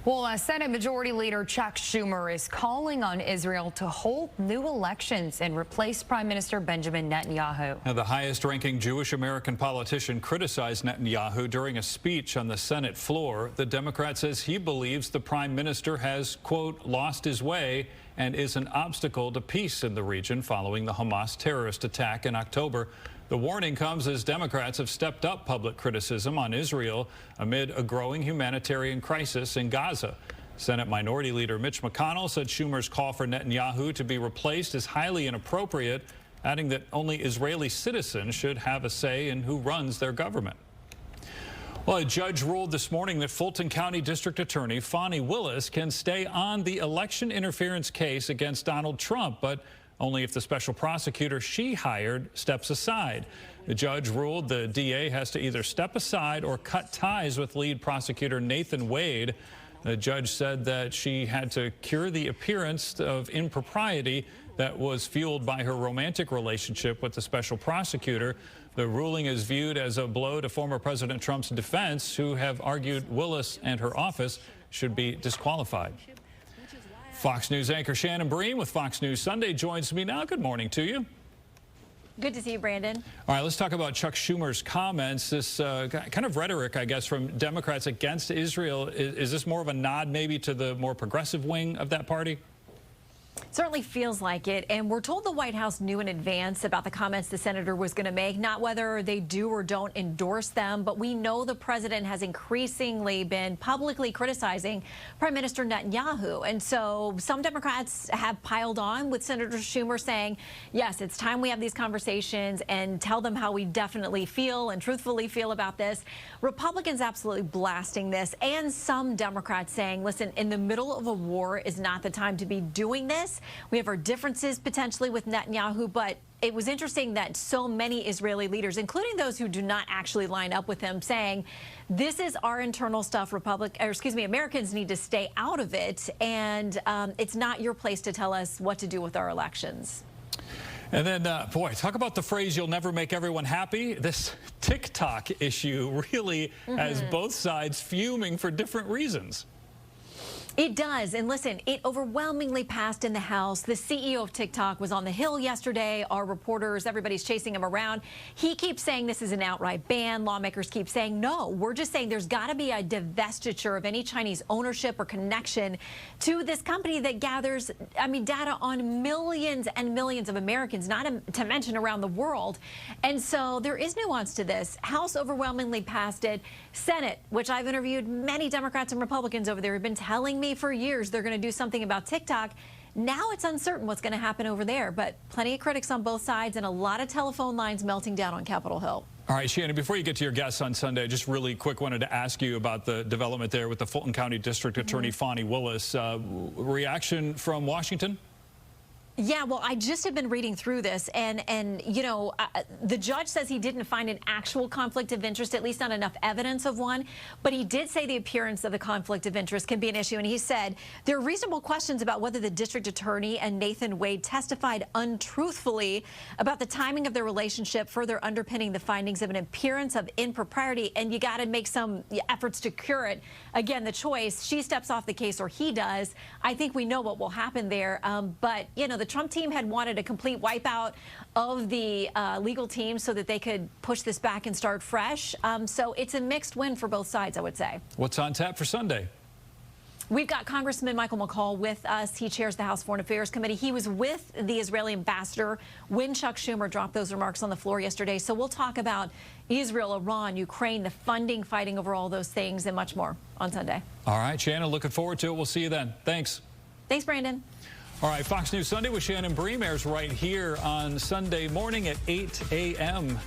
Well, Senate Majority Leader Chuck Schumer is calling on Israel to hold new elections and replace Prime Minister Benjamin Netanyahu. Now, the highest-ranking Jewish American politician criticized Netanyahu during a speech on the Senate floor. The Democrat says he believes the prime minister has, quote, lost his way and is an obstacle to peace in the region following the Hamas terrorist attack in October. The warning comes as Democrats have stepped up public criticism on Israel amid a growing humanitarian crisis in Gaza. Senate Minority Leader Mitch McConnell said Schumer's call for Netanyahu to be replaced is highly inappropriate, adding that only Israeli citizens should have a say in who runs their government. Well, a judge ruled this morning that Fulton County District Attorney Fani Willis can stay on the election interference case against Donald Trump, but only if the special prosecutor she hired steps aside. The judge ruled the DA has to either step aside or cut ties with lead prosecutor Nathan Wade. The judge said that she had to cure the appearance of impropriety that was fueled by her romantic relationship with the special prosecutor. The ruling is viewed as a blow to former President Trump's defense, who have argued Willis and her office should be disqualified. Fox News anchor Shannon Bream with Fox News Sunday joins me now. Good morning to you. Good to see you, Brandon. All right, let's talk about Chuck Schumer's comments. This kind of rhetoric, I guess, from Democrats against Israel. Is this more of a nod maybe to the more progressive wing of that party? Certainly feels like it, and we're told the White House knew in advance about the comments the senator was going to make, not whether they do or don't endorse them, but we know the president has increasingly been publicly criticizing Prime Minister Netanyahu, and so some Democrats have piled on with Senator Schumer saying, yes, it's time we have these conversations and tell them how we definitely feel and truthfully feel about this. Republicans absolutely blasting this, and some Democrats saying, listen, in the middle of a war is not the time to be doing this. We have our differences potentially with Netanyahu, but it was interesting that so many Israeli leaders, including those who do not actually line up with him, saying this is our internal stuff. Americans need to stay out of it, and it's not your place to tell us what to do with our elections. And then, boy, talk about the phrase, you'll never make everyone happy. This TikTok issue really has both sides fuming for different reasons. It does. And listen, it overwhelmingly passed in the House. The CEO of TikTok was on the Hill yesterday. Our reporters, everybody's chasing him around. He keeps saying this is an outright ban. Lawmakers keep saying, no, we're just saying there's got to be a divestiture of any Chinese ownership or connection to this company that gathers, data on millions and millions of Americans, not to mention around the world. And so there is nuance to this. House overwhelmingly passed it. Senate, which I've interviewed many Democrats and Republicans over there, have been telling me for years they're going to do something about TikTok. Now it's uncertain what's going to happen over there, but plenty of critics on both sides and a lot of telephone lines melting down on Capitol Hill. All right, Shannon, before you get to your guests on Sunday, I just really quick wanted to ask you about the development there with the Fulton County District Attorney Fani Willis. Reaction from Washington? Yeah, well, I just have been reading through this, and you know, the judge says he didn't find an actual conflict of interest, at least not enough evidence of one, but he did say the appearance of the conflict of interest can be an issue, and he said there are reasonable questions about whether the district attorney and Nathan Wade testified untruthfully about the timing of their relationship, further underpinning the findings of an appearance of impropriety, and you got to make some efforts to cure it. Again, the choice, she steps off the case or he does. I think we know what will happen there, but, you know, the Trump team had wanted a complete wipeout of the legal team so that they could push this back and start fresh. So it's a mixed win for both sides, I would say. What's on tap for Sunday? We've got Congressman Michael McCaul with us. He chairs the House Foreign Affairs Committee. He was with the Israeli ambassador when Chuck Schumer dropped those remarks on the floor yesterday. So we'll talk about Israel, Iran, Ukraine, the funding, fighting over all those things, and much more on Sunday. All right, Shannon, looking forward to it. We'll see you then. Thanks. Thanks, Brandon. All right, Fox News Sunday with Shannon Bream airs right here on Sunday morning at 8 a.m.